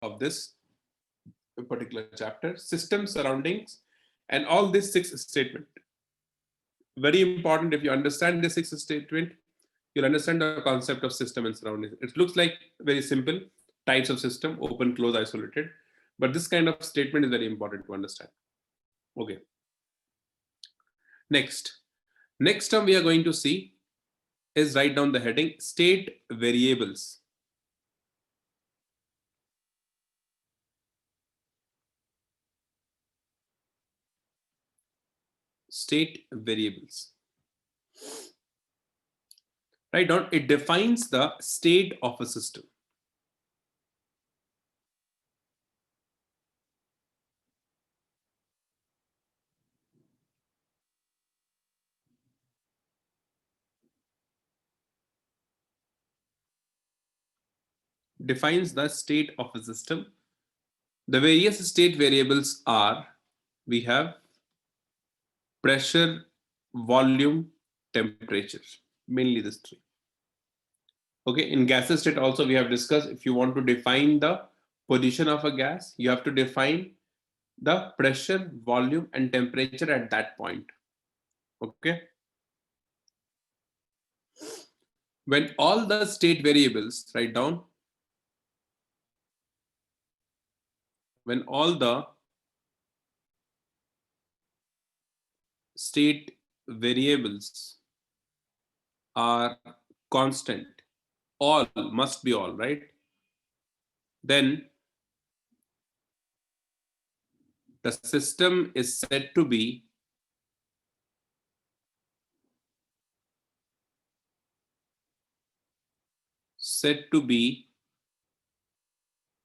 of this particular chapter, system, surroundings, and all these 6 statements. Very important. If you understand the 6 statement, you'll understand the concept of system and surroundings. It looks like very simple types of system, open, close, isolated, but this kind of statement is very important to understand. Okay. Next term we are going to see is, write down the heading, state variables. State variables. Write down, it defines the state of a system. Defines the state of a system. The various state variables are, we have pressure, volume, temperature, mainly these 3. Okay, in gaseous state also we have discussed, if you want to define the position of a gas, you have to define the pressure, volume, and temperature at that point. Okay. When all the state variables, write down, when all the state variables are constant, all must be all, right? Then the system is said to be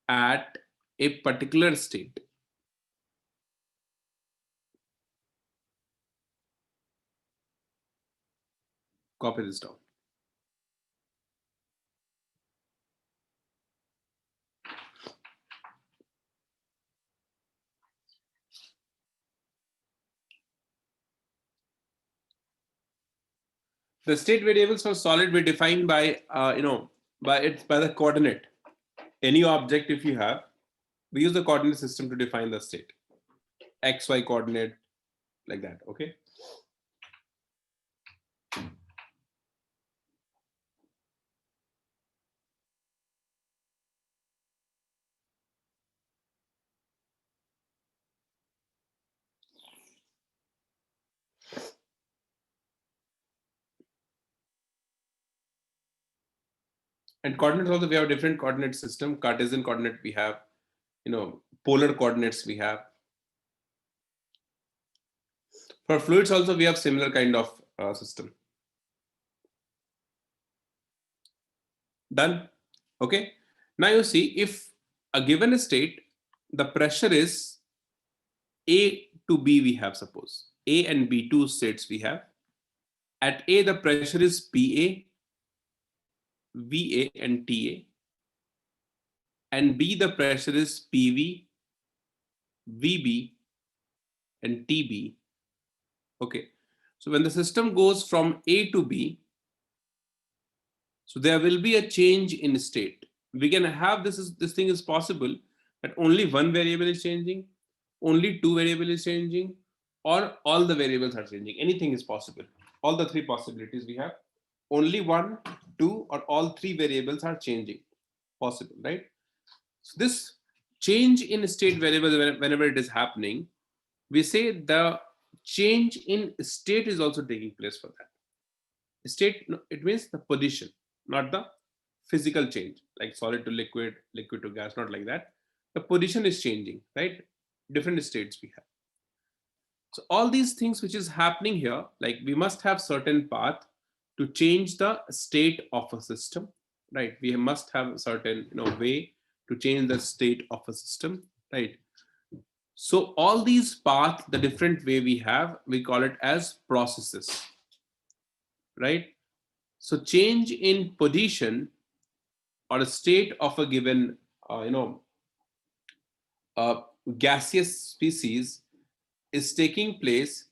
at a particular state. Copy this down. The state variables for solid we define by by the coordinate. Any object, if you have, we use the coordinate system to define the state. X, Y coordinate, like that. Okay. And coordinates also, we have a different coordinate system. Cartesian coordinate we have, polar coordinates we have. For fluids also we have similar kind of system. Done. Okay. Now you see, if a given state, the pressure is A to B, we have, suppose A and B, 2 states we have. At A the pressure is PA, VA and TA, and B the pressure is PV, VB and TB. Okay, so when the system goes from A to B, so there will be a change in state. We can have this thing is possible that only one variable is changing, only 2 variables is changing, or all the variables are changing. Anything is possible. All the 3 possibilities we have. Only 1, 2, or all 3 variables are changing. Possible, right? So this change in state variable, whenever it is happening, we say the change in state is also taking place for that. State, it means the position, not the physical change, like solid to liquid, liquid to gas, not like that. The position is changing, right? Different states we have. So all these things which is happening here, like we must have certain path to change the state of a system, right? We must have a certain way to change the state of a system, right? So all these paths, the different way we have, we call it as processes, right? So change in position or a state of a given gaseous species is taking place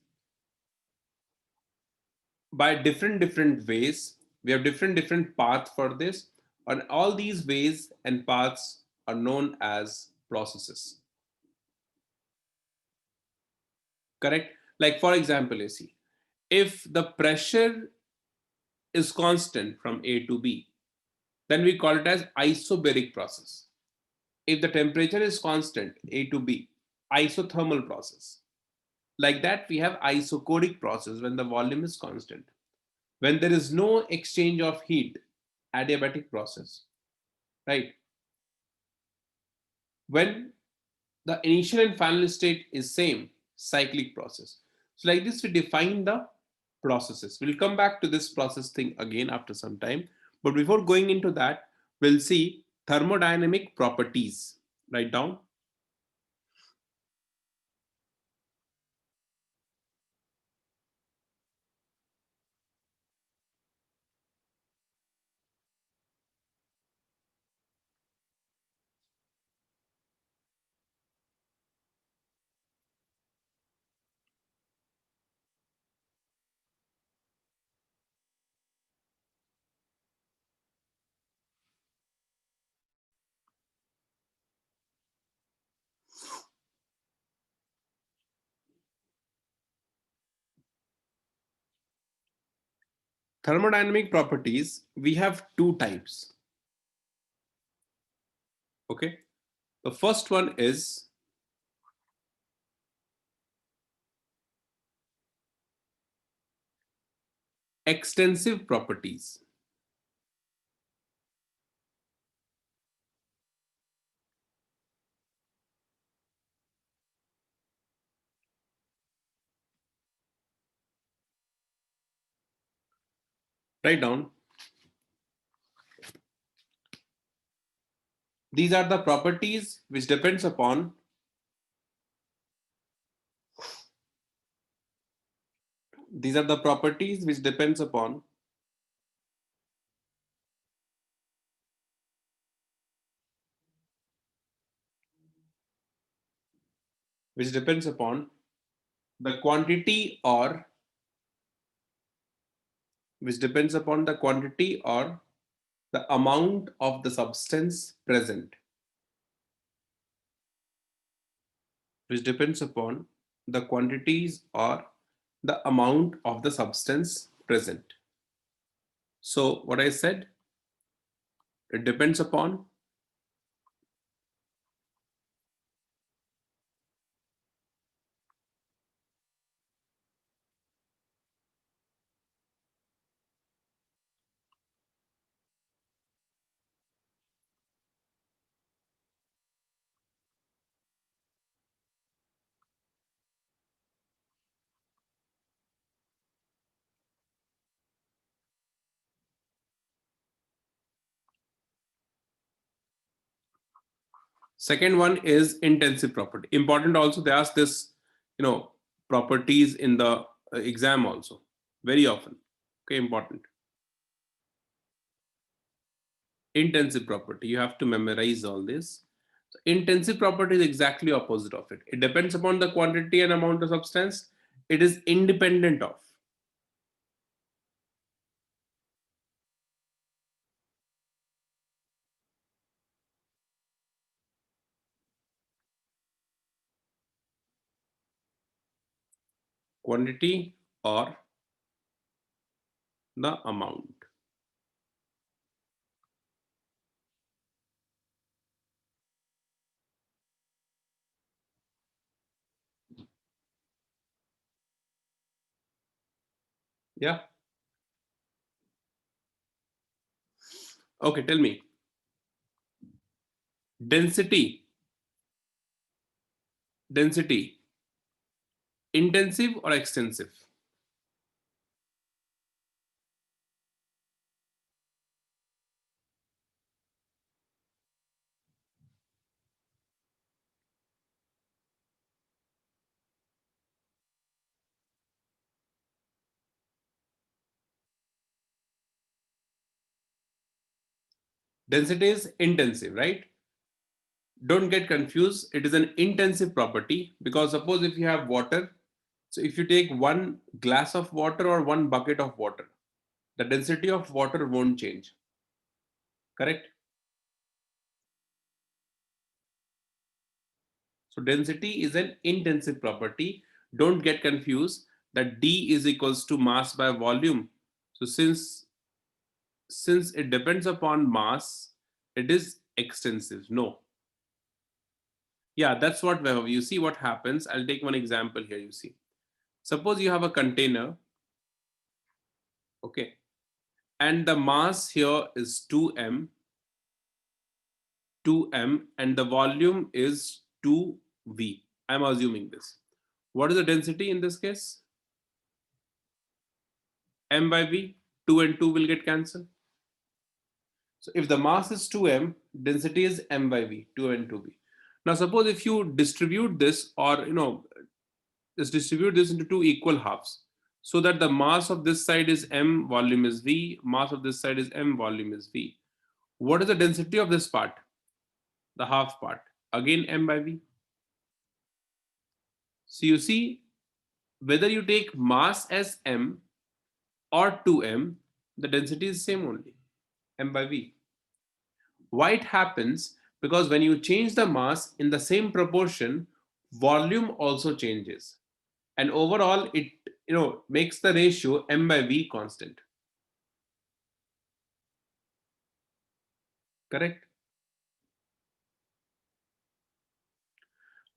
by different ways. We have different paths for this, and all these ways and paths are known as processes. Correct? Like for example, you see, if the pressure is constant from A to B, then we call it as isobaric process. If the temperature is constant, A to B, isothermal process. Like that, we have isocodic process when the volume is constant. When there is no exchange of heat, adiabatic process, right? When the initial and final state is same, cyclic process. So like this, we define the processes. We'll come back to this process thing again after some time. But before going into that, we'll see thermodynamic properties. Write down. Thermodynamic properties, we have two types. Okay. The first one is extensive properties. Write down. These are the properties which depends upon these are the properties which depends upon which depends upon the quantity or which depends upon the quantity or the amount of the substance present, which depends upon the quantities or the amount of the substance present. So what I said, it depends upon second one is intensive property. Important also, they ask this, properties in the exam also very often. Okay, important. Intensive property, you have to memorize all this. So intensive property is exactly opposite of it. It depends upon the quantity and amount of substance. It is independent of quantity or the amount. Yeah. Okay, tell me. Density. Density. Intensive or extensive? Density is intensive, right? Don't get confused. It is an intensive property because suppose if you have water, so if you take one glass of water or one bucket of water, the density of water won't change. Correct? So density is an intensive property. Don't get confused that D is equals to mass by volume. So since it depends upon mass, it is extensive. No. Yeah, that's what Vaibhav, you see what happens. I'll take one example here. You see, suppose you have a container, okay, and the mass here is 2m, 2m, and the volume is 2v. I'm assuming this. What is the density in this case? M by v. 2 and 2 will get cancelled. So if the mass is 2m, density is m by v, 2 and 2v. Now suppose if you distribute this, or just distribute this into two equal halves, so that the mass of this side is m, volume is v, mass of this side is m, volume is v. What is the density of this part? The half part. Again m by v. So you see, whether you take mass as m or 2m, the density is same only, m by v. Why it happens? Because when you change the mass in the same proportion, volume also changes, and overall it makes the ratio m by v constant. Correct?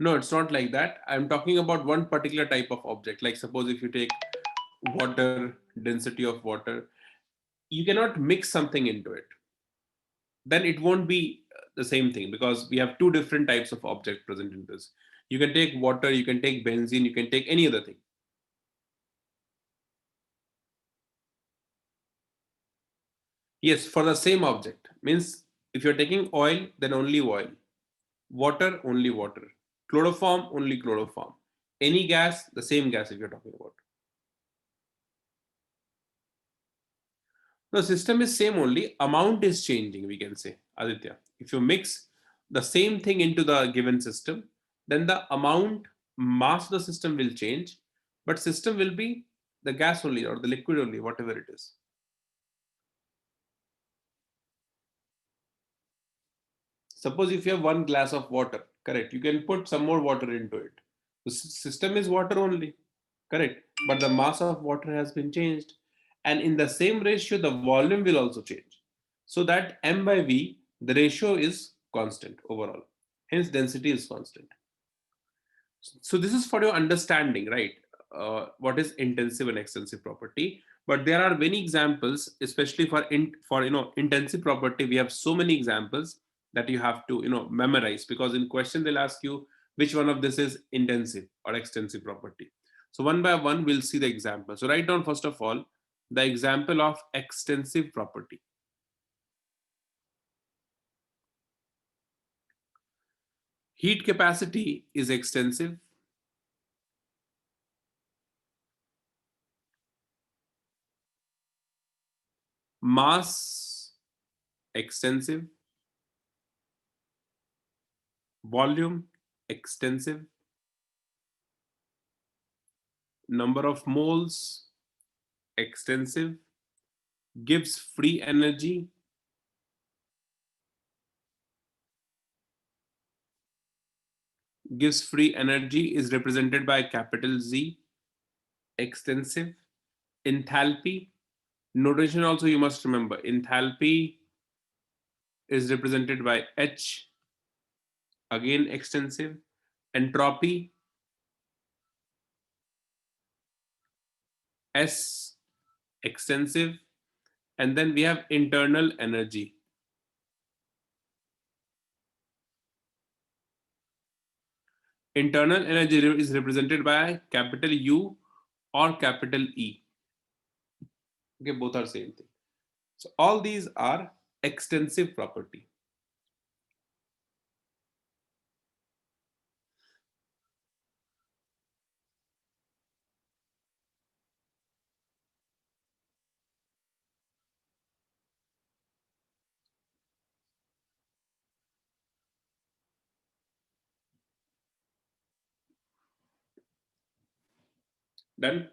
No, it's not like that. I'm talking about one particular type of object. Like suppose if you take water, density of water, you cannot mix something into it. Then it won't be the same thing, because we have two different types of object present in this. You can take water, you can take benzene, you can take any other thing. Yes, for the same object. Means if you're taking oil, then only oil. Water, only water. Chloroform, only chloroform. Any gas, the same gas if you're talking about. The system is same only. Amount is changing, we can say, Aditya. If you mix the same thing into the given system, then the amount, mass of the system will change, but system will be the gas only or the liquid only, whatever it is. Suppose if you have one glass of water, correct, you can put some more water into it. The system is water only, correct, but the mass of water has been changed, and in the same ratio the volume will also change, so that m by v, the ratio is constant overall, hence density is constant. So this is for your understanding, right? What is intensive and extensive property? But there are many examples, especially for intensive property. We have so many examples that you have to memorize, because in question they'll ask you which one of this is intensive or extensive property. So one by one we'll see the example. So write down first of all the example of extensive property. Heat capacity is extensive. Mass, extensive. Volume, extensive. Number of moles, extensive. Gives free energy, is represented by capital Z, extensive. Enthalpy, notation also you must remember, enthalpy is represented by H, again extensive. Entropy, S, extensive. And then we have internal energy. Internal energy is represented by capital U or capital E. Okay, both are same thing. So all these are extensive property. Done?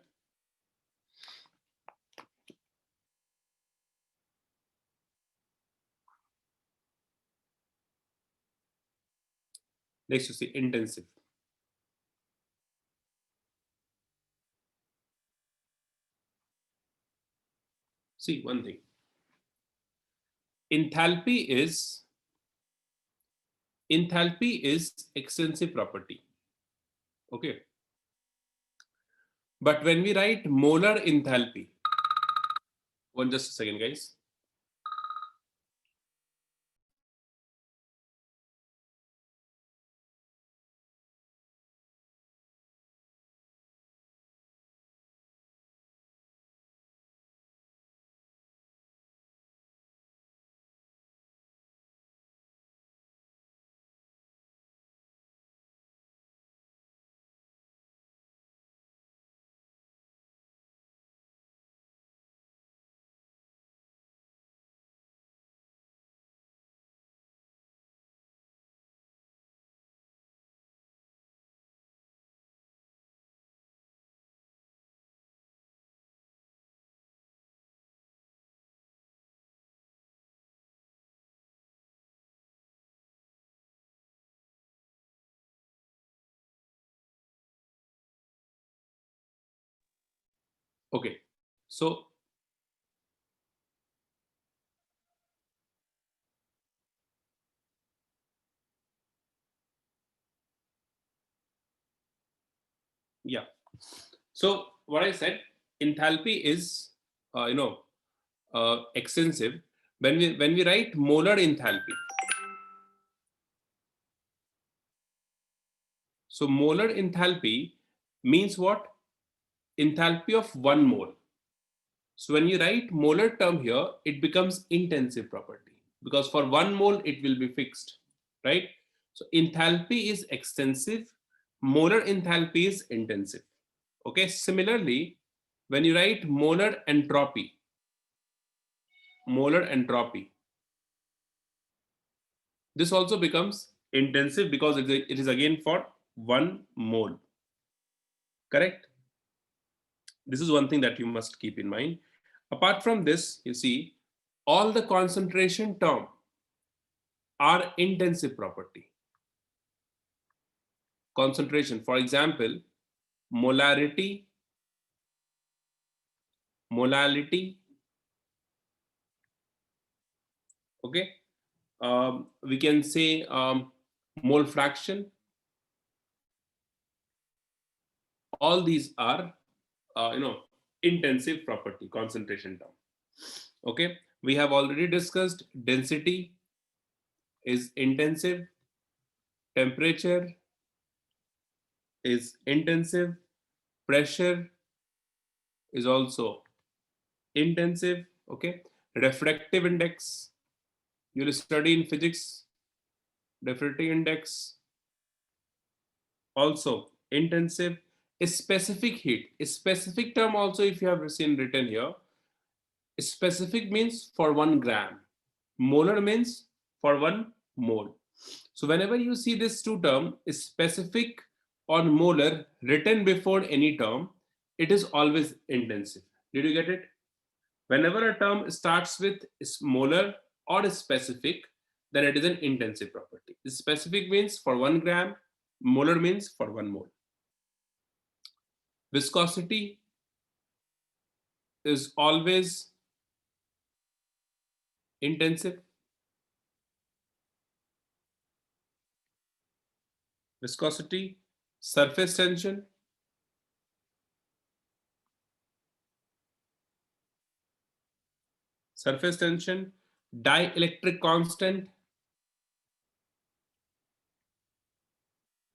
Next you see intensive. See one thing. Enthalpy is extensive property. Okay. But when we write molar enthalpy, one just a second, guys. Okay. So yeah. So what I said, enthalpy is extensive. When we write molar enthalpy, so molar enthalpy means what? Enthalpy of one mole. So when you write molar term here, it becomes intensive property because for one mole it will be fixed, right? So enthalpy is extensive, molar enthalpy is intensive. Okay, similarly, when you write molar entropy, this also becomes intensive because it is again for one mole, correct? This is one thing that you must keep in mind. Apart from this, you see, all the concentration term are intensive property. Concentration, for example, molarity, molality, okay? We can say mole fraction. All these are, intensive property, concentration term. Okay, we have already discussed density is intensive, temperature is intensive, pressure is also intensive. Okay, refractive index, you will study in physics, refractive index also intensive. A specific heat, a specific term also, if you have seen written here, specific means for 1 gram, molar means for 1 mole. So whenever you see this two term, specific or molar written before any term, it is always intensive. Did you get it? Whenever a term starts with molar or specific, then it is an intensive property. Specific means for 1 gram, molar means for 1 mole. Viscosity is always intensive. Viscosity, surface tension, dielectric constant.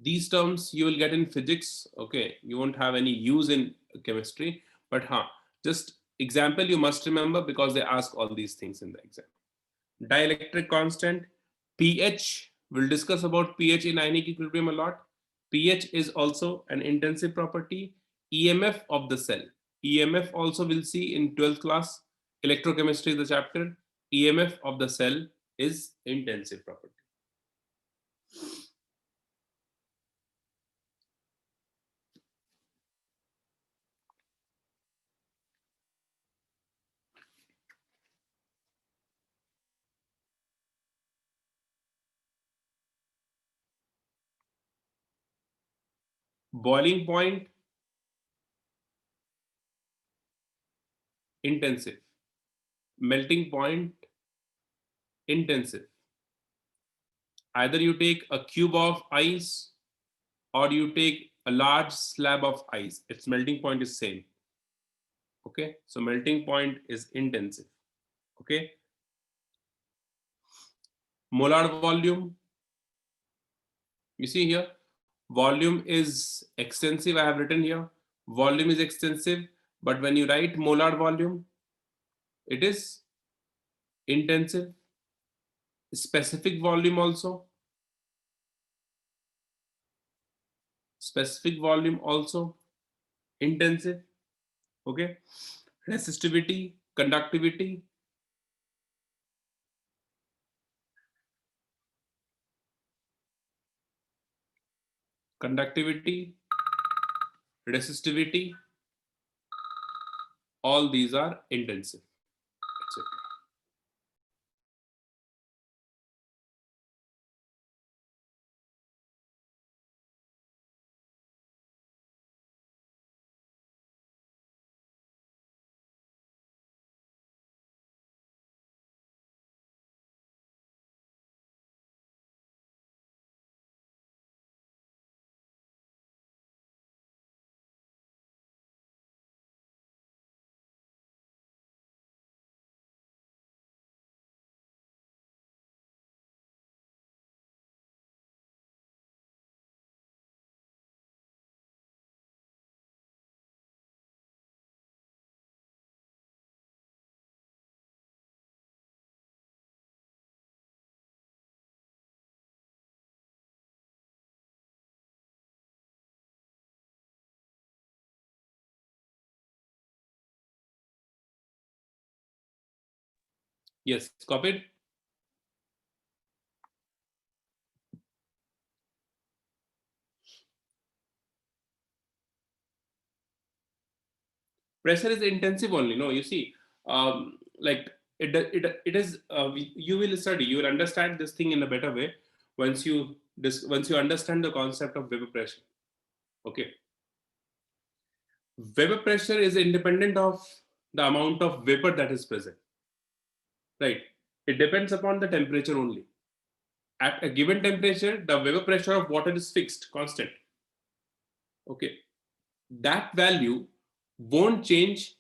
These terms you will get in physics. Okay, you won't have any use in chemistry, but just example you must remember because they ask all these things in the exam. Dielectric constant, pH. We'll discuss about pH in ionic equilibrium a lot. pH is also an intensive property. EMF of the cell. EMF also we'll see in 12th class. Electrochemistry is the chapter. EMF of the cell is intensive property. Boiling point, intensive. melting point intensive. Either you take a cube of ice or you take a large slab of ice, its melting point is same. Okay, so melting point is intensive. Okay, molar volume, you see here, volume is extensive. I have written here volume is extensive, but when you write molar volume, it is intensive. Specific volume also, specific volume also intensive. Okay, resistivity, conductivity, conductivity, resistivity, all these are intensive, etc. Yes, copied. Pressure is intensive only. No, you see, like it is. You will study. You will understand this thing in a better way once you once you understand the concept of vapor pressure. Okay, vapor pressure is independent of the amount of vapor that is present. Right. It depends upon the temperature only. At a given temperature, the vapor pressure of water is fixed, constant. Okay, that value won't change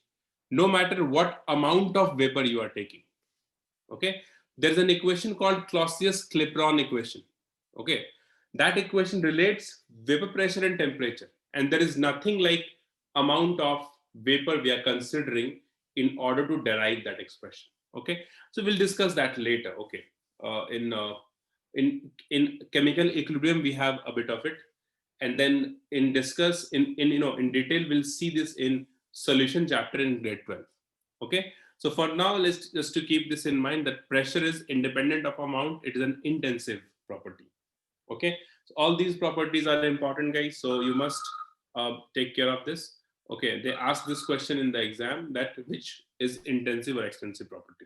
no matter what amount of vapor you are taking. Okay, there's an equation called Clausius-Clapeyron equation. Okay, that equation relates vapor pressure and temperature, and there is nothing like amount of vapor we are considering in order to derive that expression. Okay, so we'll discuss that later. Okay, in chemical equilibrium we have a bit of it, and then in discuss in in detail we'll see this in solution chapter in grade 12. Okay, so for now let's just to keep this in mind that pressure is independent of amount. It is an intensive property. Okay, so all these properties are important, guys, so you must take care of this. Okay, they ask this question in the exam, that which is intensive or extensive property.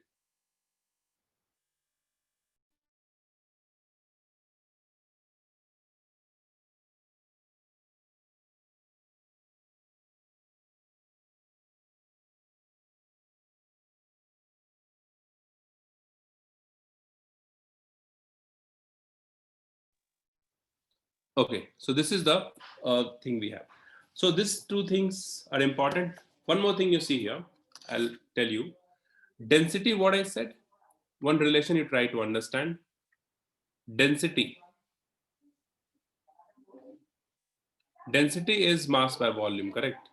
Okay, so this is the thing we have. So these two things are important. One more thing you see here, I'll tell you. Density, what I said, one relation you try to understand. Density. Density is mass by volume, correct?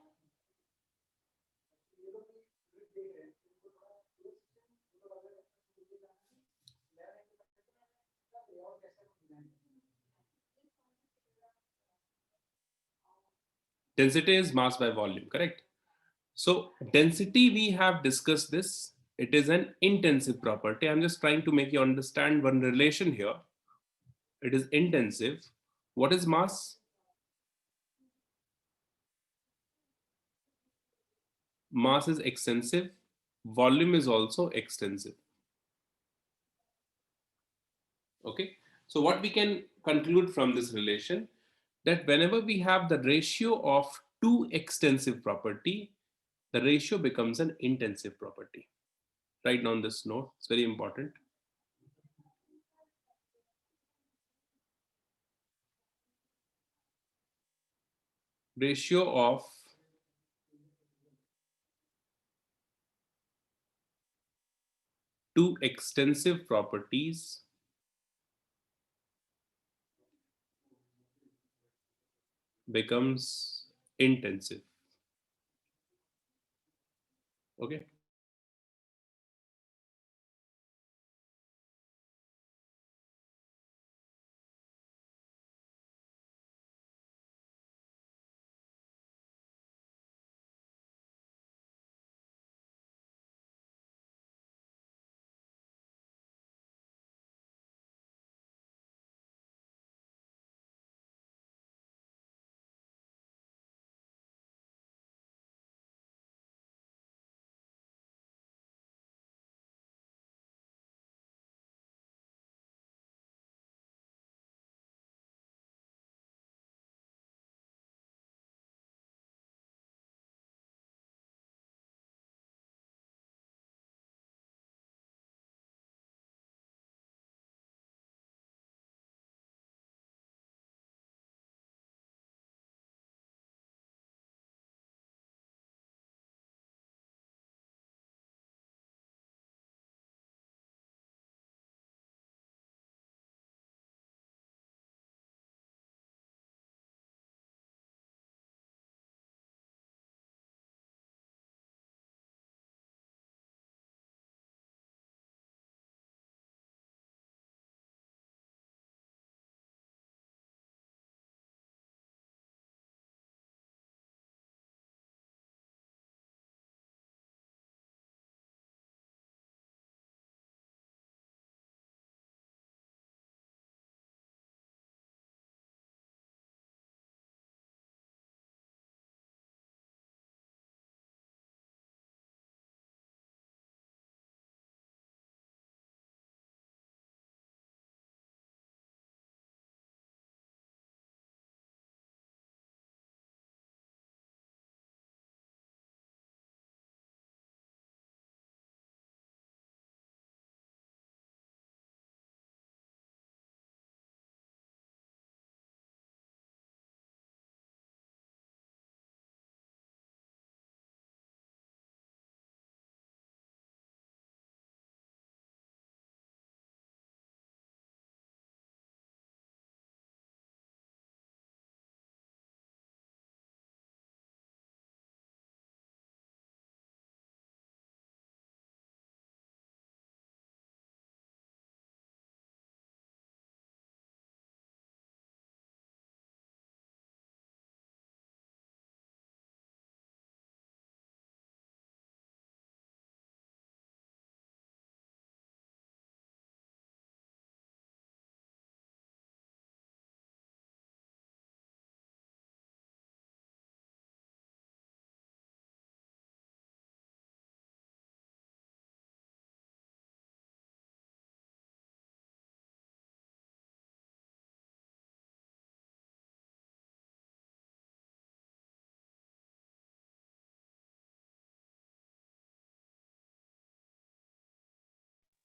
Density is mass by volume, correct? So density, we have discussed this. It is an intensive property. I'm just trying to make you understand one relation here. It is intensive. What is mass? Mass is extensive. Volume is also extensive. Okay. So what we can conclude from this relation, that whenever we have the ratio of two extensive property, the ratio becomes an intensive property. Write down this note, it's very important. Ratio of two extensive properties becomes intensive. Okay.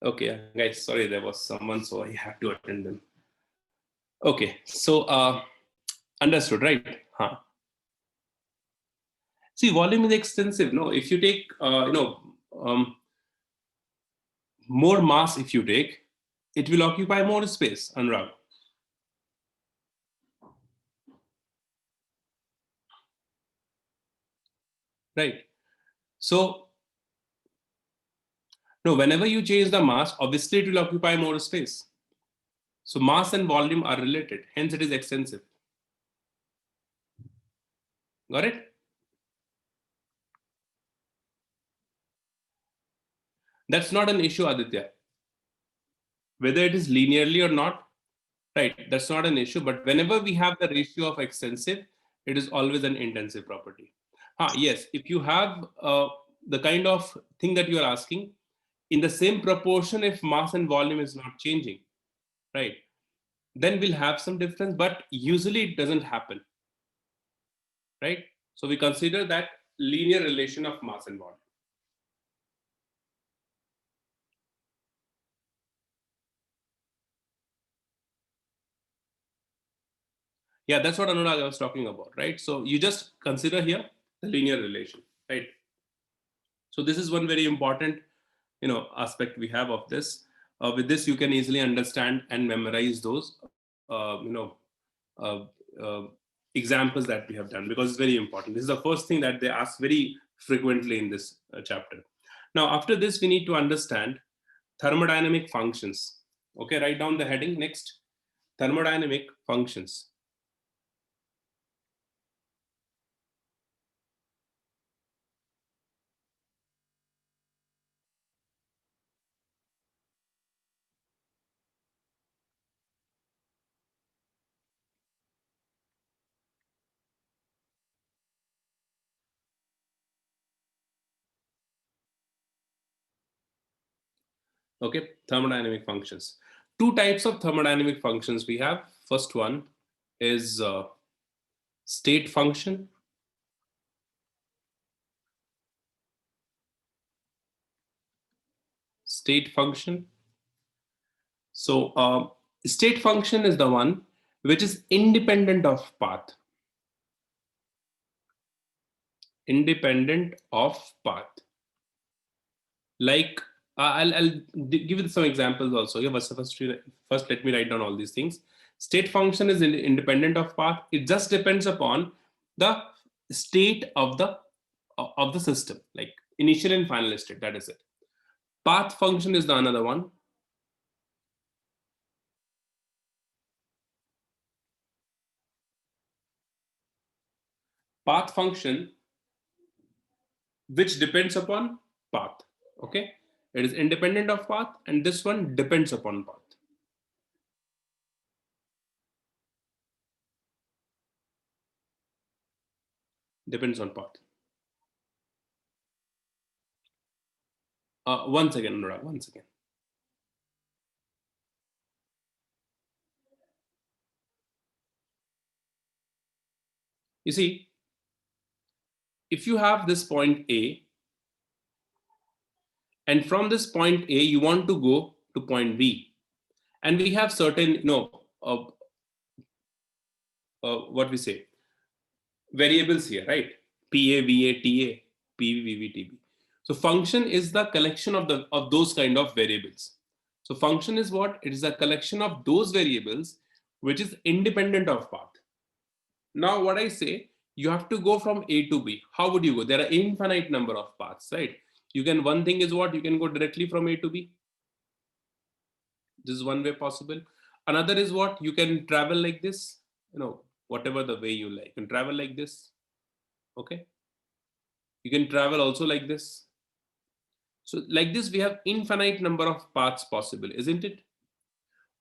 Okay, guys, sorry, there was someone, so I have to attend them. Okay, so understood, right? Huh. See, volume is extensive. No, if you take, more mass, if you take, it will occupy more space, Anurag. Right. So, no, whenever you change the mass, obviously it will occupy more space. So mass and volume are related, hence it is extensive. Got it? That's not an issue, Aditya. Whether it is linearly or not, right, that's not an issue. But whenever we have the ratio of extensive, it is always an intensive property. Yes, if you have the kind of thing that you are asking, in the same proportion, if mass and volume is not changing, right, then we'll have some difference, but usually it doesn't happen, right? So we consider that linear relation of mass and volume. Yeah, that's what Anurag I was talking about, right? So you just consider here the linear relation, right? So this is one very important, aspect we have of this. With this, you can easily understand and memorize those, uh, uh, examples that we have done, because it's very important. This is the first thing that they ask very frequently in this chapter. Now, after this, we need to understand thermodynamic functions. Okay, write down the heading next. Thermodynamic functions. Okay, thermodynamic functions. Two types of thermodynamic functions we have. First one is state function. State function. So state function is the one which is independent of path. Independent of path. Like give you some examples also. Yeah, first let me write down all these things. State function is independent of path. It just depends upon the state of the system, like initial and final state. That is it. Path function is the another one. Path function which depends upon path. Okay, it is independent of path, and this one depends upon path. Depends on path. Once again, Anurag, once again. You see, if you have this point A, and from this point A you want to go to point B, and we have certain, what we say, variables here, right? PA, VA, TA, PV, VV, TB. So function is the collection of those kind of variables. So function is what? It is a collection of those variables which is independent of path. Now what I say, you have to go from A to B. How would you go? There are infinite number of paths, right? You can, one thing is what? You can go directly from A to B. This is one way possible. Another is what? You can travel like this, whatever the way you like. You can travel like this. Okay. You can travel also like this. So like this, we have infinite number of paths possible, isn't it?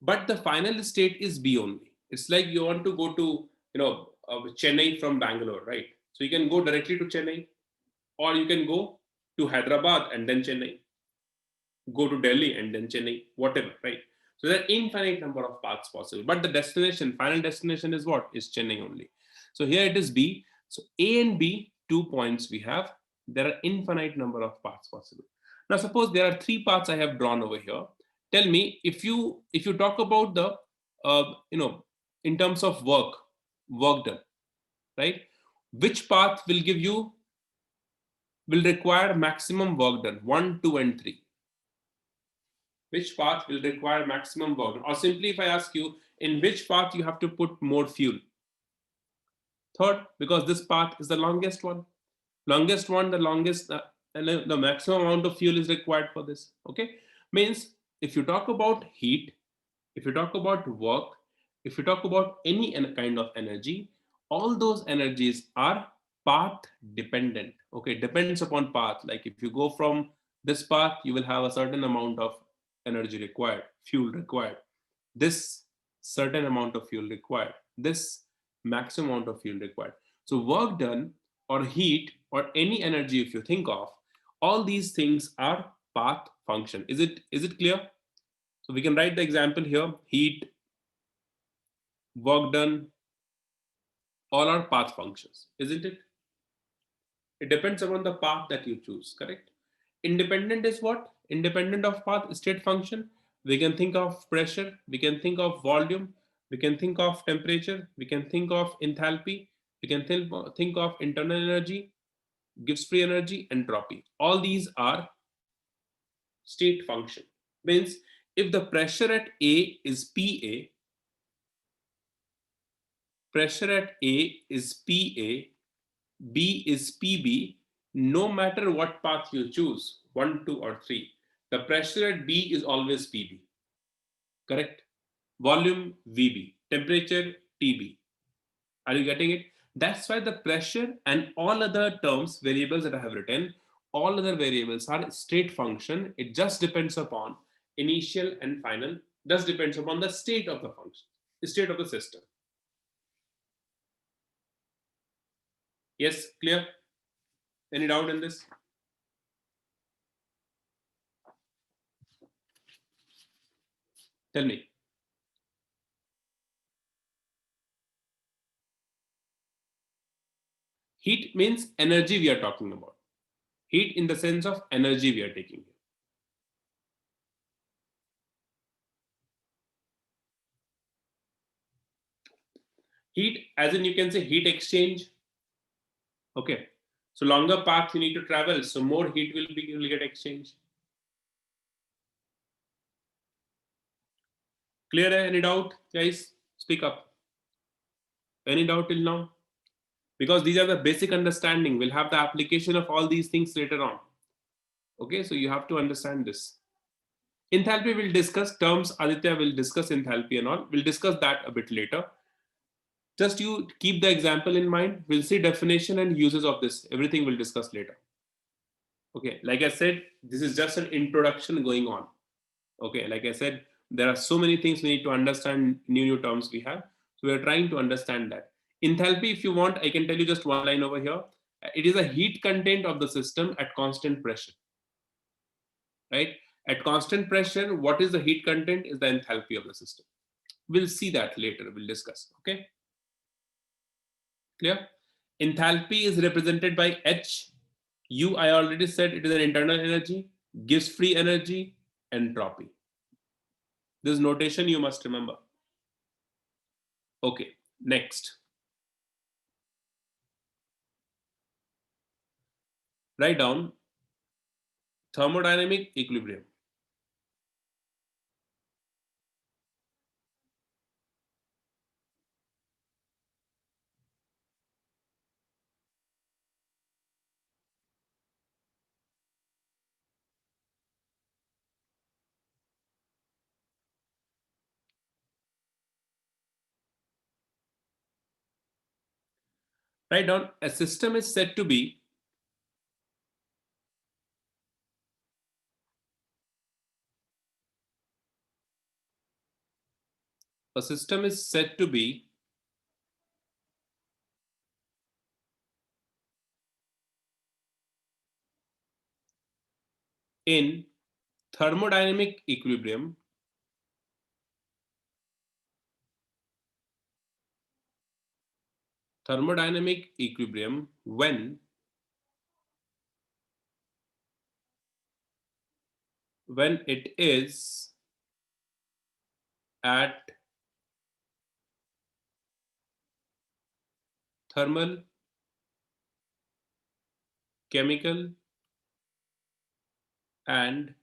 But the final state is B only. It's like you want to go to, Chennai from Bangalore, right? So you can go directly to Chennai, or you can go to Hyderabad and then Chennai, go to Delhi and then Chennai, whatever, right? So there are infinite number of paths possible, but the destination, final destination is what? Is Chennai only. So here it is B. So A and B, 2 points we have. There are infinite number of paths possible. Now suppose there are three paths I have drawn over here. Tell me, if you talk about the, in terms of work done, right? Which path will require maximum work done? 1, 2, and 3. Which path will require maximum work? Or simply if I ask you, in which path you have to put more fuel? Third, because this path is the longest one. Longest one, the longest, the maximum amount of fuel is required for this. Okay, means if you talk about heat, if you talk about work, if you talk about any kind of energy, all those energies are path dependent. Okay, depends upon path. Like if you go from this path, you will have a certain amount of energy required, fuel required. This certain amount of fuel required. This maximum amount of fuel required. So work done or heat or any energy, if you think of, all these things are path function. Is it clear? So we can write the example here: heat, work done, all are path functions, isn't it? It depends upon the path that you choose, correct? Independent is what? Independent of path, state function. We can think of pressure, we can think of volume, We can think of temperature, we can think of enthalpy, we can think of internal energy, gives free energy, entropy. All these are state function. Means if the pressure at A is PA, pressure at A is PA, B is PB, no matter what path you choose, 1, 2, or 3, the pressure at B is always PB. Correct? Volume VB, temperature TB. Are you getting it? That's why the pressure and all other terms, variables that I have written, all other variables are state function. It just depends upon initial and final, just depends upon the state of the function, state of the system. Yes, clear? Any doubt in this? Tell me. Heat means energy we are talking about. Heat in the sense of energy we are taking here. Heat, as in you can say heat exchange. Okay. So longer path you need to travel, so more heat will get exchanged. Clear? Any doubt, guys? Speak up. Any doubt till now? Because these are the basic understanding. We'll have the application of all these things later on. Okay, so you have to understand this. Enthalpy we'll discuss terms. Aditya will discuss enthalpy and all. We'll discuss that a bit later. Just you keep the example in mind. We'll see definition and uses of this. Everything we'll discuss later. Okay, like I said, this is just an introduction going on. Okay, like I said, there are so many things we need to understand, new terms we have. So we are trying to understand that. Enthalpy, if you want, I can tell you just one line over here. It is a heat content of the system at constant pressure. Right? At constant pressure, what is the heat content is the enthalpy of the system. We'll see that later. We'll discuss. Okay? Clear? Enthalpy is represented by H. U, I already said it is an internal energy, gives free energy, entropy. This notation you must remember. Okay, next. Write down thermodynamic equilibrium. Write down a system is said to be in thermodynamic equilibrium when it is at thermal, chemical, and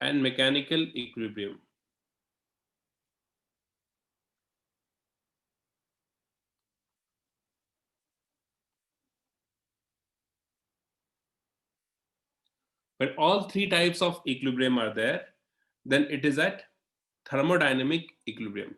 mechanical equilibrium. When all three types of equilibrium are there, then it is at thermodynamic equilibrium.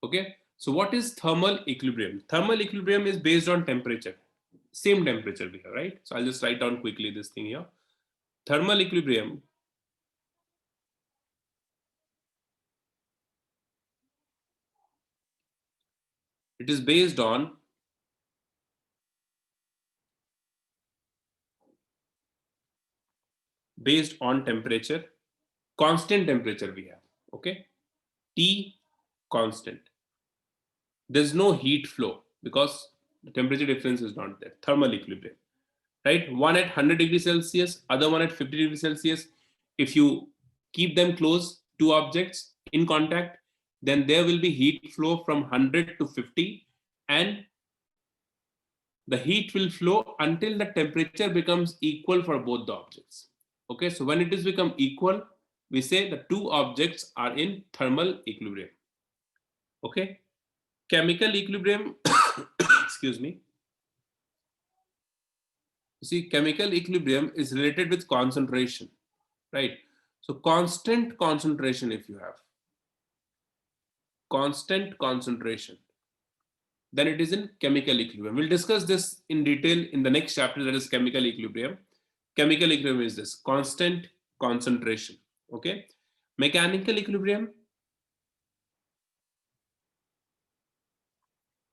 Okay, so what is thermal equilibrium? Thermal equilibrium is based on temperature, same temperature we have, right? So I'll just write down quickly this thing here. Thermal equilibrium it is based on temperature, constant temperature we have. Okay, T constant. there's no heat flow because the temperature difference is not there. Thermal equilibrium, right? One at 100 degrees Celsius, other one at 50 degrees Celsius. If you keep them close, two objects in contact, then there will be heat flow from 100 to 50, and the heat will flow until the temperature becomes equal for both the objects. Okay, so when it is become equal, we say the two objects are in thermal equilibrium. Okay, chemical equilibrium, excuse me. You see, chemical equilibrium is related with concentration, right? So constant concentration, if you have constant concentration, then it is in chemical equilibrium. We'll discuss this in detail in the next chapter, that is chemical equilibrium. Chemical equilibrium is this constant concentration. Okay, mechanical equilibrium.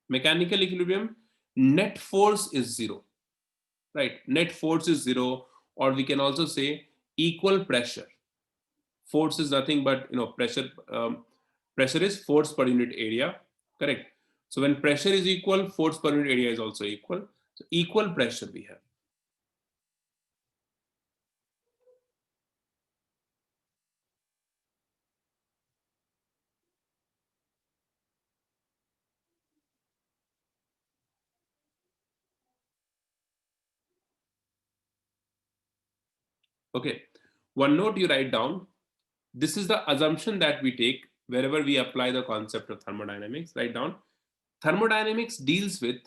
Mechanical equilibrium, net force is zero, right? Net force is zero, or we can also say equal pressure. Force is nothing but pressure. Pressure is force per unit area, correct? So when pressure is equal, force per unit area is also equal. So equal pressure we have. Okay, one note you write down. This is the assumption that we take wherever we apply the concept of thermodynamics. Write down. Thermodynamic deals with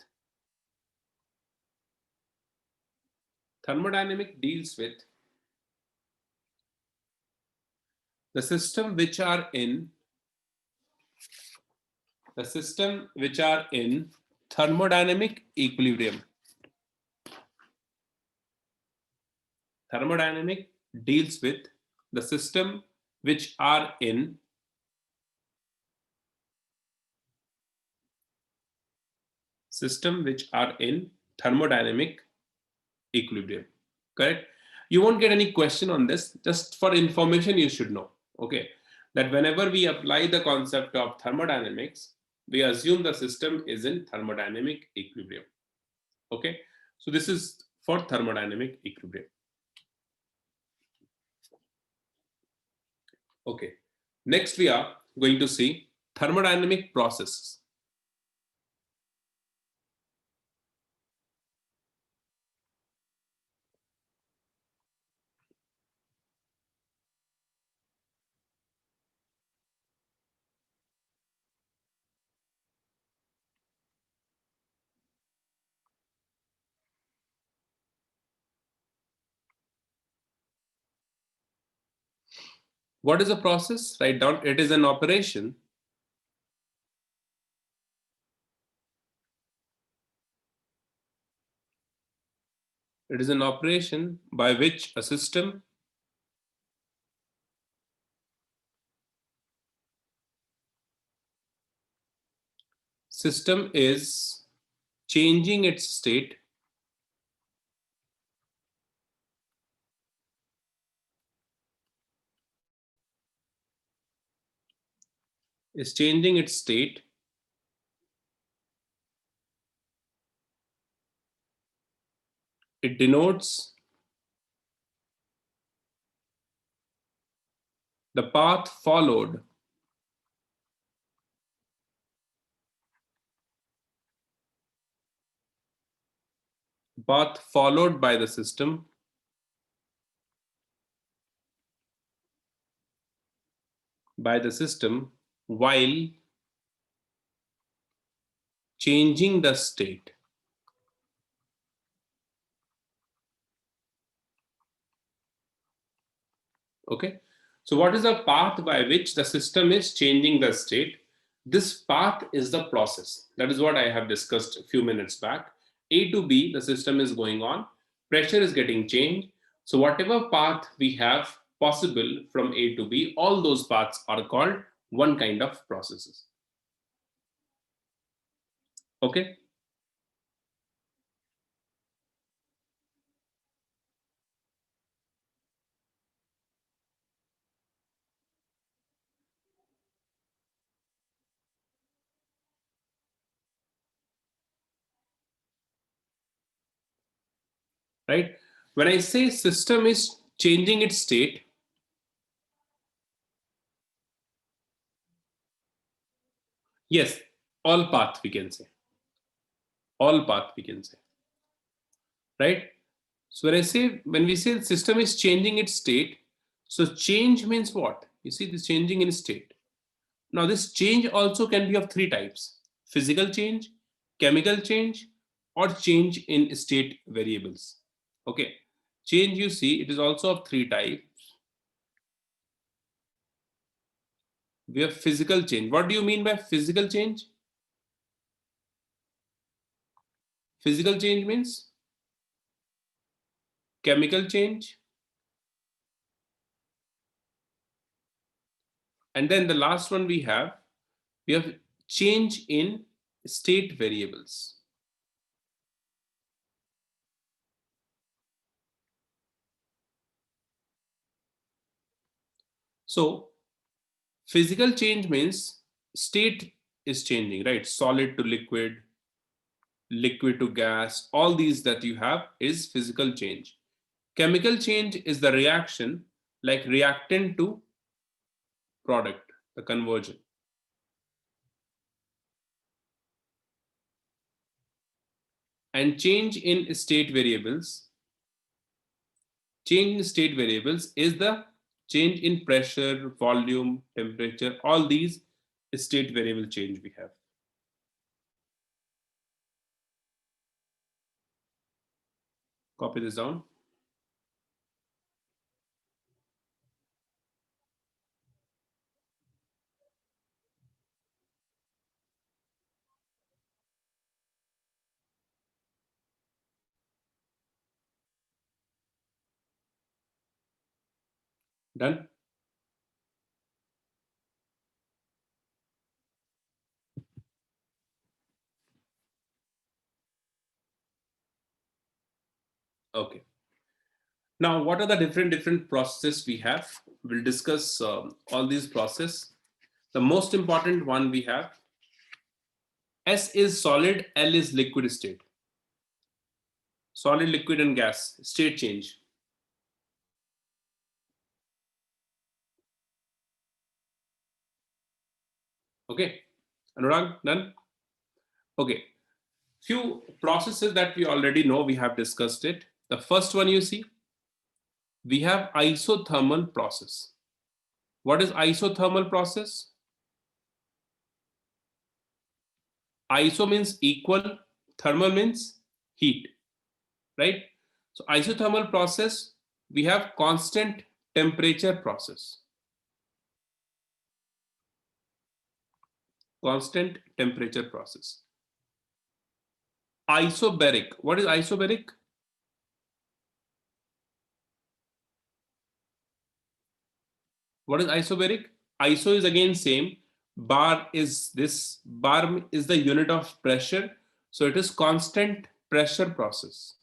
the system which are in thermodynamic equilibrium. Thermodynamic deals with the system which are in thermodynamic equilibrium. Correct? You won't get any question on this. Just for information, you should know. Okay, that whenever we apply the concept of thermodynamics, we assume the system is in thermodynamic equilibrium. Okay, so this is for thermodynamic equilibrium. Okay, next we are going to see thermodynamic processes. What is a process? Write down. It is an operation. It is an operation by which a system is changing its state is changing its state it denotes the path followed by the system while changing the state. Okay, so what is the path by which the system is changing the state? This path is the process. That is what I have discussed a few minutes back. A to B, the system is going on, pressure is getting changed. So whatever path we have possible from A to B, all those paths are called one kind of processes. Okay. right? When I say system is changing its state, yes, all path we can say, all path we can say, right? So when we say system is changing its state, so change means what? You see, this changing in state. Now, this change also can be of three types: physical change, chemical change, or change in state variables. Okay, change, you see, it is also of three types. We have physical change. What do you mean by physical change? Physical change means chemical change, and then the last one we have change in state variables. So physical change means state is changing, right? Solid to liquid, liquid to gas, all these that you have is physical change. Chemical change is the reaction, like reactant to product, the conversion. And change in state variables is the change in pressure, volume, temperature, all these state variable change we have. Copy this down. Done? Okay. Now, what are the different processes we have? We'll discuss all these processes. The most important one we have: S is solid, L is liquid state. Solid, liquid, and gas state change. Okay, Anurag, done? Okay, few processes that we already know, we have discussed it. The first one, you see, we have isothermal process. What is isothermal process? Iso means equal, thermal means heat, right? So isothermal process, we have constant temperature process. Constant temperature process. Isobaric. What is isobaric? What is isobaric? Iso is again same. Bar is this. Bar is the unit of pressure. So it is constant pressure process.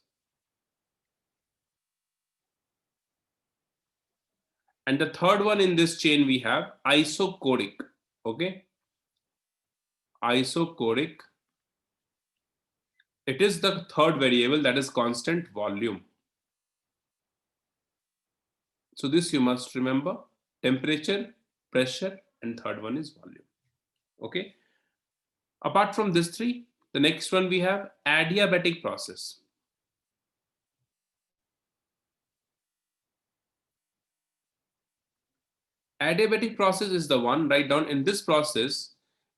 And the third one in this chain we have isochoric. Okay. Isochoric. It is the third variable, that is constant volume. So this you must remember: temperature, pressure, and third one is volume. Okay. Apart from this three, the next one we have adiabatic process. Adiabatic process is the one, write down, in this process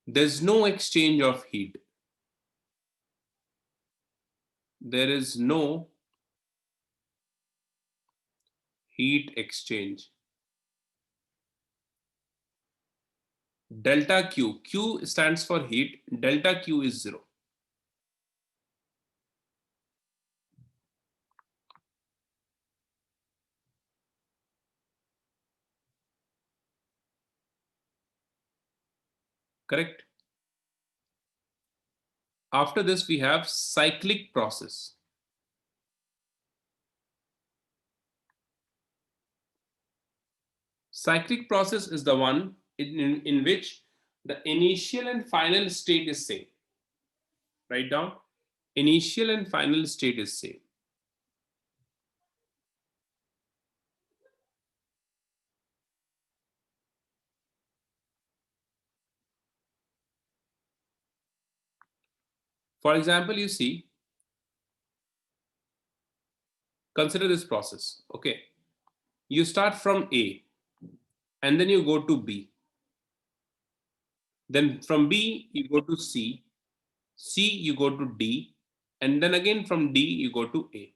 there's no exchange of heat. There is no heat exchange. Delta Q, Q stands for heat, delta Q is 0. Correct? After this we have cyclic process. Cyclic process is the one in which the initial and final state is same. Write down, initial and final state is same. For example, you see, consider this process. Okay, you start from A and then you go to B. Then from B, you go to C, you go to D, and then again from D, you go to A.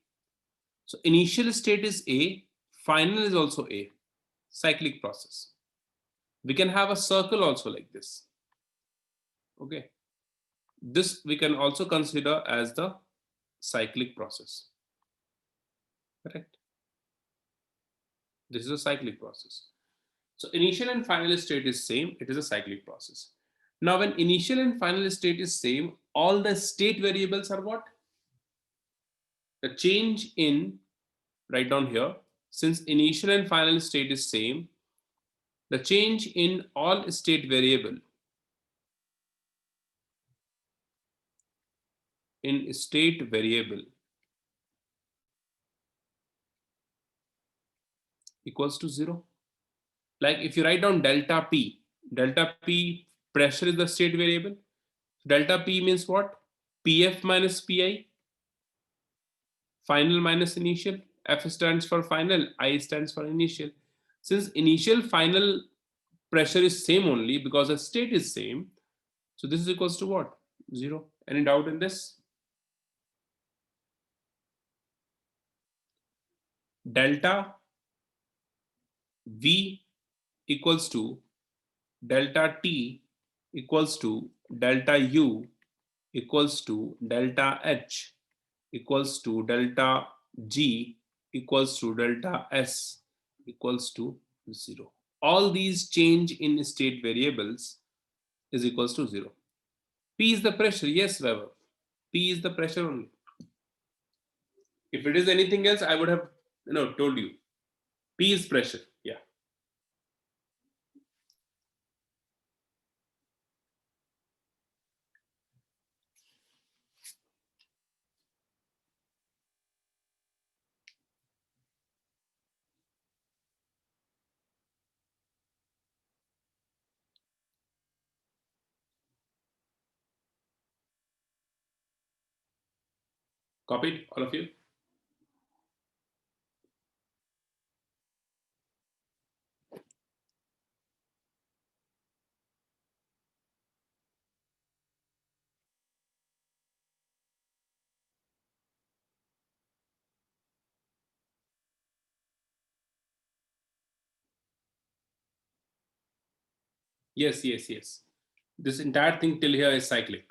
So initial state is A, final is also A, cyclic process. We can have a circle also like this. Okay, this we can also consider as the cyclic process. Correct? This is a cyclic process. So initial and final state is same, it is a cyclic process. Now when initial and final state is same, all the state variables are what? The change in, write down here, since initial and final state is same, the change in all state variable in state variable equals to 0. Like if you write down delta P pressure is the state variable. Delta P means what? PF minus PI, final minus initial. F stands for final, I stands for initial. Since initial final pressure is same only because the state is same, so this is equals to what? 0. Any doubt in this? Delta V equals to delta T equals to delta U equals to delta H equals to delta G equals to delta S equals to 0. All these change in state variables is equals to 0. P is the pressure. Yes, Weber. P is the pressure only. If it is anything else, I would have told you. P is pressure. Yeah. Copied, all of you? Yes, yes, yes. This entire thing till here is cyclic.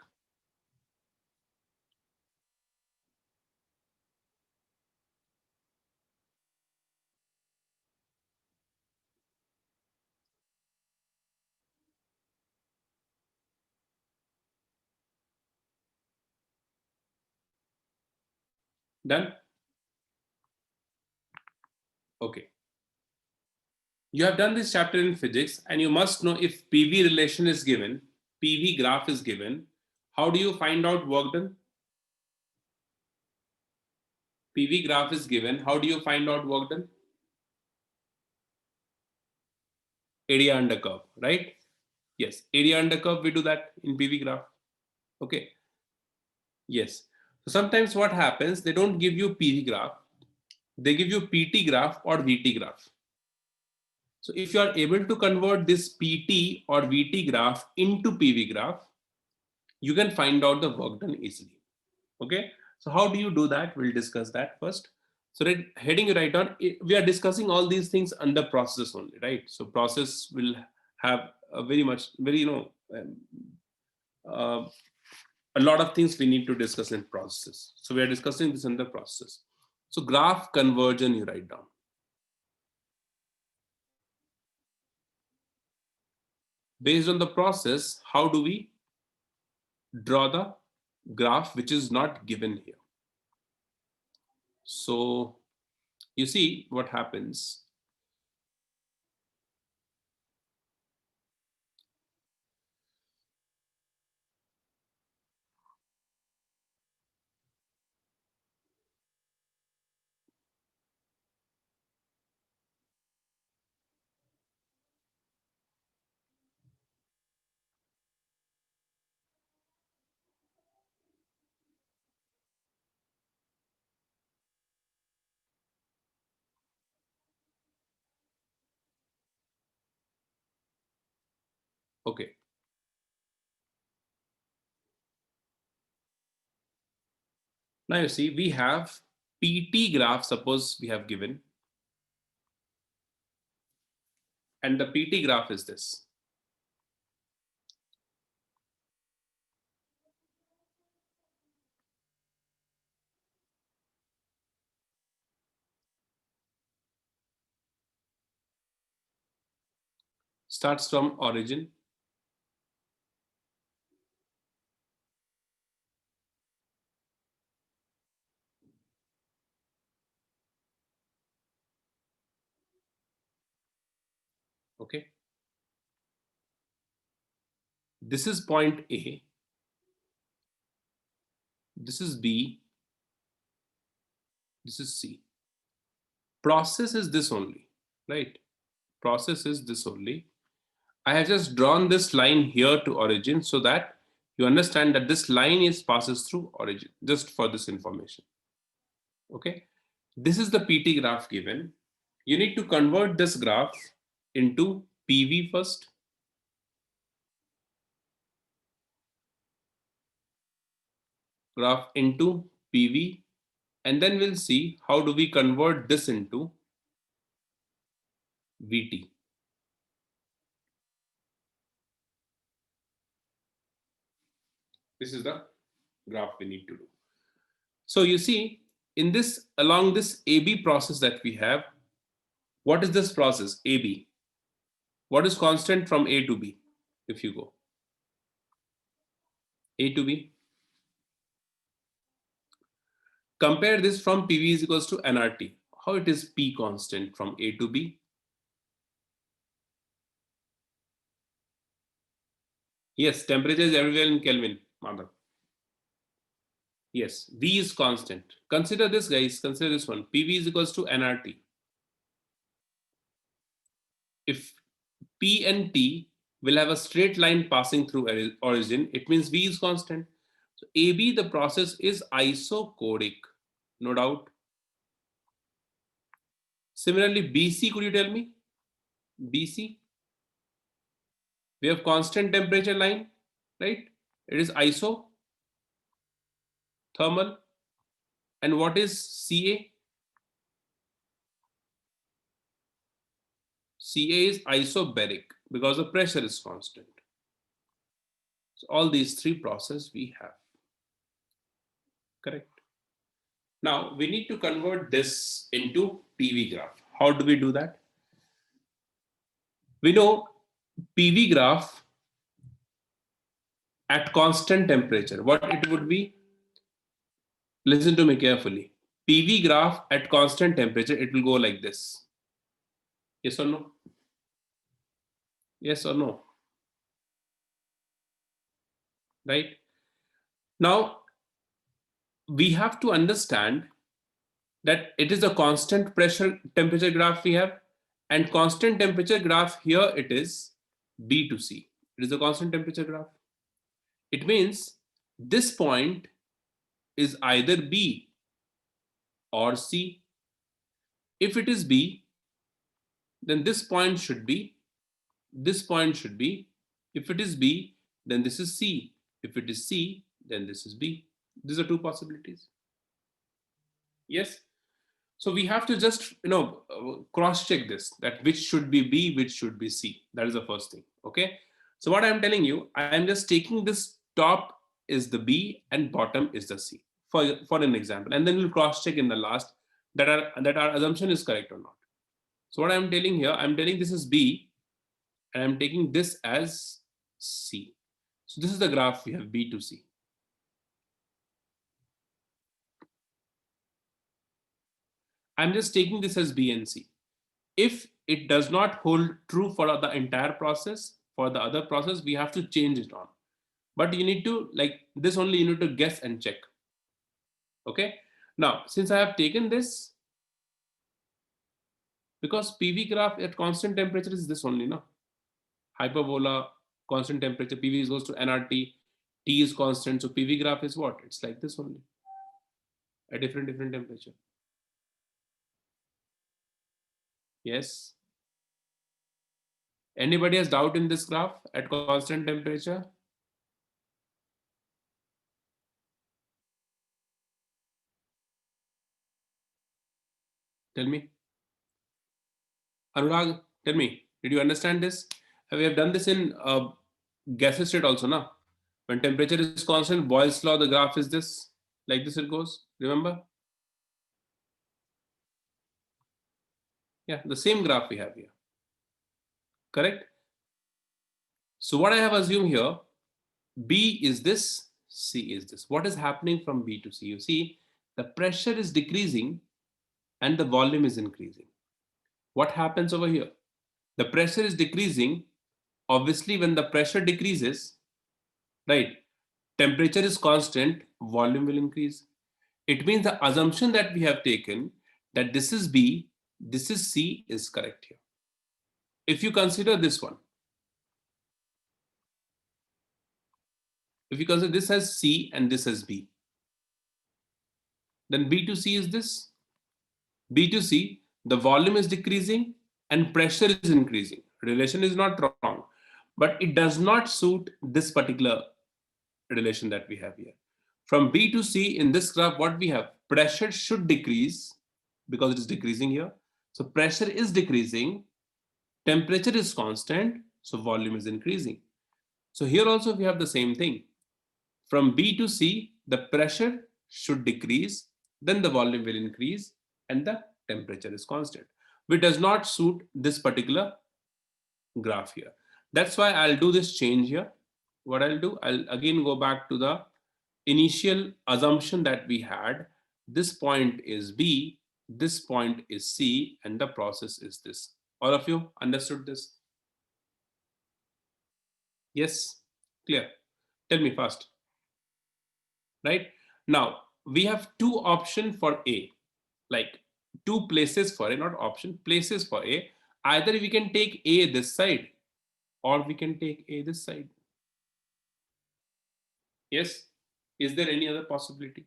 Done? Okay. You have done this chapter in physics and you must know if PV relation is given, PV graph is given, how do you find out work done? PV graph is given, how do you find out work done? Area under curve, right? Yes, area under curve, we do that in PV graph. Okay, yes. So sometimes what happens, they don't give you PV graph, they give you PT graph or VT graph. So if you are able to convert this PT or VT graph into PV graph, you can find out the work done easily. Okay, so how do you do that? We'll discuss that first. So heading right on, we are discussing all these things under process only, right? So process will have a very uh, a lot of things we need to discuss in processes. So we are discussing this under process. So graph conversion you write down. Based on the process, how do we draw the graph which is not given here? So you see what happens. Okay. Now you see, we have PT graph, suppose we have given, and the PT graph is this. Starts from origin, okay. This is point A, this is B, this is C. Process is this only, right? Process is this only. I have just drawn this line here to origin so that you understand that this line is passes through origin, just for this information. Okay. This is the PT graph given. You need to convert this graph into PV first. Graph into PV, and then we'll see how do we convert this into VT. This is the graph we need to do. So you see, in this, along this AB process that we have, what is this process? AB. What is constant from A to B? If you go A to B, compare this from PV is equals to nRT. How it is P constant from A to B? Yes, temperature is everywhere in Kelvin, Madhav. Yes, V is constant. Consider this, guys. Consider this one. PV is equals to nRT. If P and T will have a straight line passing through origin, it means V is constant. So AB, the process is isocodic, no doubt. Similarly, BC, could you tell me? BC, we have constant temperature line, right? It is isothermal. And what is CA? CA is isobaric because the pressure is constant. So all these three processes we have. Correct. Now we need to convert this into PV graph. How do we do that? We know PV graph at constant temperature. What it would be? Listen to me carefully. PV graph at constant temperature, it will go like this. Yes or no? Yes or no? Right? Now, we have to understand that it is a constant pressure temperature graph we have, and constant temperature graph here it is B to C. It is a constant temperature graph. It means this point is either B or C. If it is B, then this point should be, this point should be. If it is B, then this is C. If it is C, then this is B. These are two possibilities. Yes. So we have to just cross check this, that which should be B, which should be C. That is the first thing. Okay. So what I'm telling you, I am just taking this top is the B and bottom is the C for an example, and then we'll cross check in the last that our assumption is correct or not. So what I'm telling here, I'm telling this is B and I'm taking this as C. So this is the graph we have B to C. I'm just taking this as B and C. If it does not hold true for the entire process, for the other process, we have to change it on. But you need to, like this only, you need to guess and check. Okay. Now, since I have taken this, because PV graph at constant temperature is this only, no? Hyperbola, constant temperature, PV is goes to nRT, T is constant, so PV graph is what? It's like this only, at different temperature. Yes. Anybody has doubt in this graph at constant temperature? Tell me. Anurag, tell me, did you understand this? We have done this in gaseous state also, na? When temperature is constant, Boyle's law, the graph is this. Like this it goes. Remember? Yeah, the same graph we have here. Correct? So what I have assumed here, B is this, C is this. What is happening from B to C? You see, the pressure is decreasing and the volume is increasing. What happens over here? The pressure is decreasing. Obviously, when the pressure decreases, right, temperature is constant, volume will increase. It means the assumption that we have taken that this is B, this is C is correct here. If you consider this one, if you consider this as C and this as B, then B to C is this. B to C, the volume is decreasing and pressure is increasing. Relation is not wrong, but it does not suit this particular relation that we have here. From B to C in this graph, what we have, pressure should decrease because it is decreasing here. So pressure is decreasing, temperature is constant, so volume is increasing. So here also we have the same thing. From B to C, the pressure should decrease, then the volume will increase, and the temperature is constant, which does not suit this particular graph here. That's why I'll do this change here. What I'll do, I'll again go back to the initial assumption that we had. This point is B, this point is C, and the process is this. All of you understood this? Yes? Clear? Tell me fast. Right? Now, we have two options for A, like two places for A, not option, places for A. Either we can take A this side or we can take A this side. Yes? Is there any other possibility?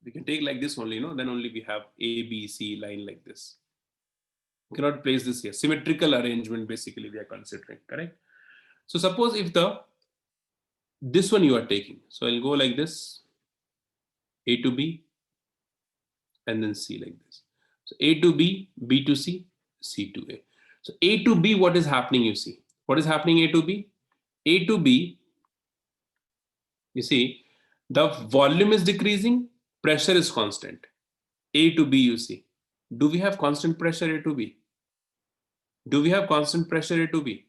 We can take like this only, then only we have A, B, C line like this. We cannot place this here. Symmetrical arrangement basically we are considering, correct? So suppose if this one you are taking, so I'll go like this, A to B, and then C like this. So A to B, B to C, C to A. So A to B, what is happening, you see? What is happening A to B? A to B, you see, the volume is decreasing, pressure is constant. A to B, you see. Do we have constant pressure A to B? Do we have constant pressure A to B?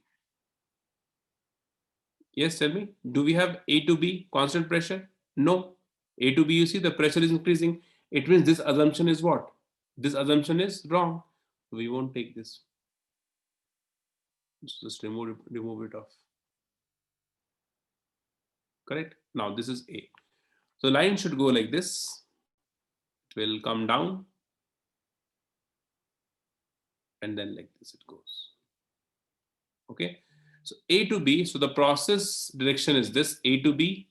Yes, tell me. Do we have A to B constant pressure? No. A to B, you see, the pressure is increasing. It means this assumption is what? This assumption is wrong. We won't take this. Just remove it off. Correct? Now this is A. So line should go like this. It will come down. And then like this it goes. Okay. So A to B. So the process direction is this: A to B,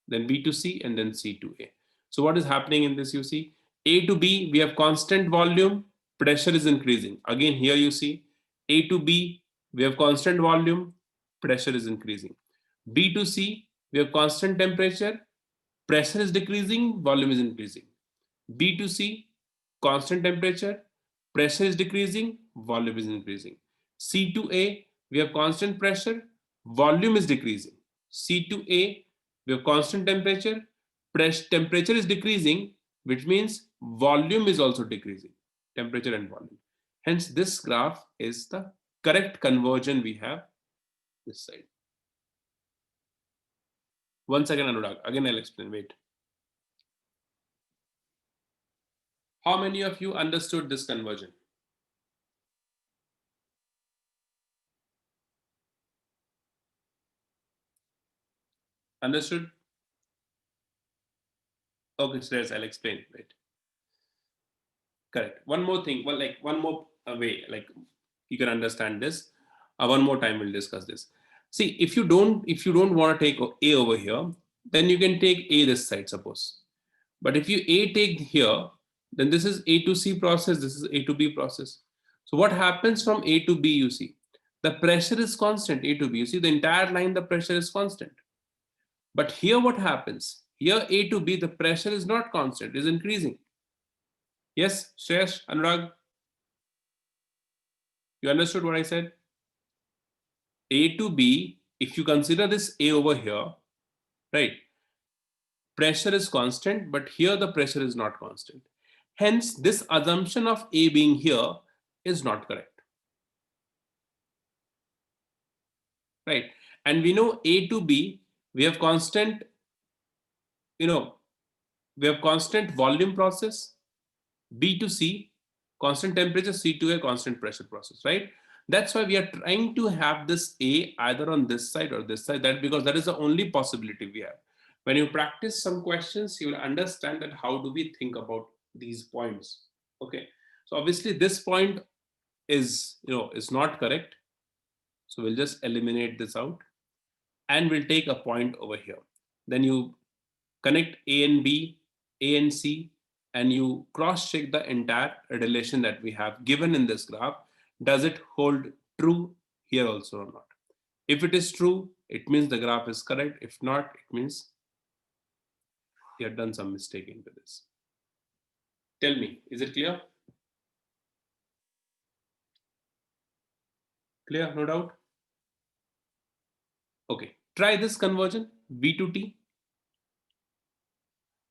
then B to C, and then C to A. So what is happening in this? You see, A to B, we have constant volume, pressure is increasing. Again, here you see A to B, we have constant volume, pressure is increasing. B to C, we have constant temperature, pressure is decreasing, volume is increasing. B to C, constant temperature, pressure is decreasing, volume is increasing. C to A, we have constant pressure, volume is decreasing. C to A, we have constant temperature, temperature is decreasing, which means volume is also decreasing, temperature and volume. Hence, this graph is the correct conversion we have this side. Once again, Anurag, again I'll explain, wait. How many of you understood this conversion? Understood? Okay, so I'll explain. Wait. Correct. One more thing. Well, like one more way, like you can understand this. One more time we'll discuss this. See, if you don't want to take A over here, then you can take A this side, suppose. But if you A take here, then this is A to C process, this is A to B process. So what happens from A to B, you see? The pressure is constant, A to B. You see the entire line, the pressure is constant. But here what happens? Here A to B, the pressure is not constant, it is increasing. Yes, Shreyash, Anurag, you understood what I said? A to B, if you consider this A over here, right? Pressure is constant, but here the pressure is not constant. Hence, this assumption of A being here is not correct, right? And we know A to B, we have constant, you know, we have constant volume process, B to C, constant temperature, C to A, constant pressure process, right? That's why we are trying to have this A either on this side or this side, that because that is the only possibility we have. When you practice some questions, you will understand that how do we think about these points. Okay. So obviously this point is, is not correct. So we'll just eliminate this out and we'll take a point over here. Then you connect A and B, A and C, and you cross check the entire relation that we have given in this graph. Does it hold true here also or not? If it is true, it means the graph is correct. If not, it means you have done some mistake into this. Tell me, is it clear? Clear, no doubt? Okay, try this conversion, V to T.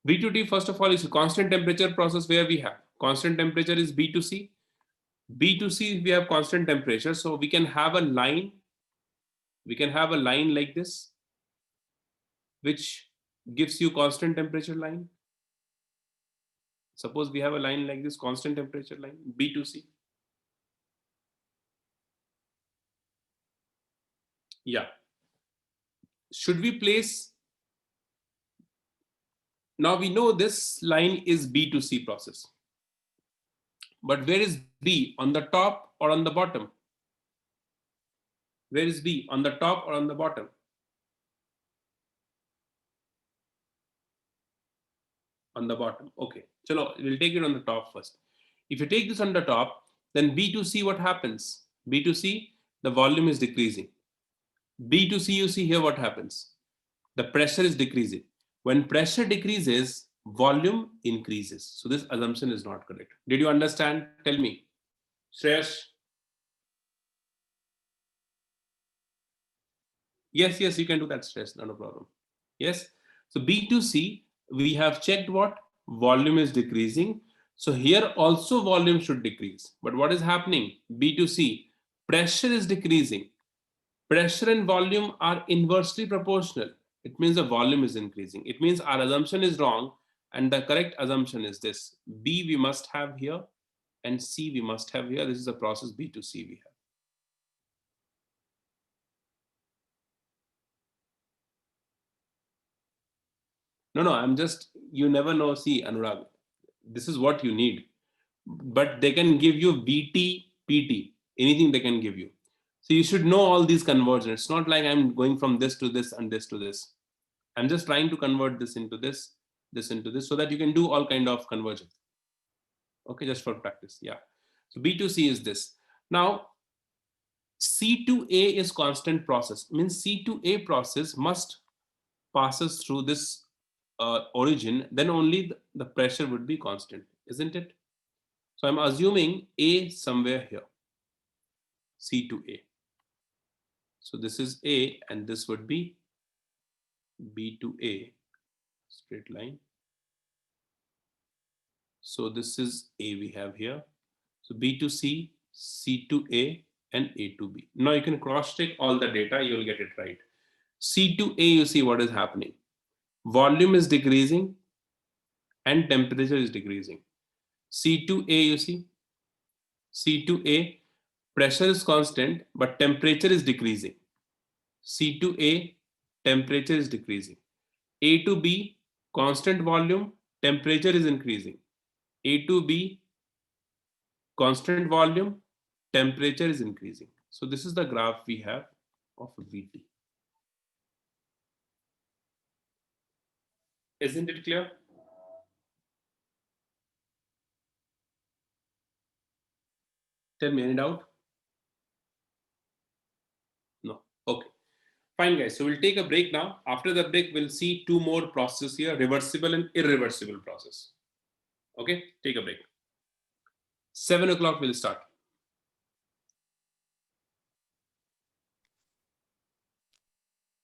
V to T, first of all, is a constant temperature process where we have constant temperature is B to C. B to C, we have constant temperature. So we can have a line. We can have a line like this, which gives you constant temperature line. Suppose we have a line like this, constant temperature line, B to C. Yeah. Should we place, now we know this line is B to C process. But where is B? On the top or on the bottom? Where is B? On the top or on the bottom? On the bottom. Okay. Chalo, we'll take it on the top first. If you take this on the top, then B to C, what happens? B to C, the volume is decreasing. B to C, you see here what happens. The pressure is decreasing. When pressure decreases, volume increases. So this assumption is not correct. Did you understand? Tell me. Shreyash? Yes, yes, you can do that, Shreyash. Not a problem. Yes. So B to C, we have checked what? Volume is decreasing. So here also volume should decrease. But what is happening? B to C, pressure is decreasing. Pressure and volume are inversely proportional. It means the volume is increasing. It means our assumption is wrong and the correct assumption is this. B we must have here and C we must have here. This is the process B to C we have. No, I'm just, you never know. See, Anurag, this is what you need. But they can give you VT, PT, anything they can give you. So you should know all these conversions. It's not like I'm going from this to this and this to this. I'm just trying to convert this into this into this, so that you can do all kind of conversion. Okay, just for practice. Yeah. So B to C is this. Now, C to A is constant process. Means C to A process must passes through this origin, then only the pressure would be constant, isn't it? So I'm assuming A somewhere here, C to A. So this is A and this would be B to A, straight line. So this is A we have here. So B to C, C to A, and A to B. Now you can cross check all the data, you'll get it right. C to A, you see what is happening. Volume is decreasing and temperature is decreasing. C to A, you see, C to A, pressure is constant, but temperature is decreasing. C to A, temperature is decreasing. A to B, constant volume, temperature is increasing. A to B, constant volume, temperature is increasing. So this is the graph we have of VT. Isn't it clear? Tell me, any doubt? No. Okay. Fine, guys. So we'll take a break now. After the break, we'll see two more processes here, reversible and irreversible process. Okay, take a break. 7 o'clock we'll start.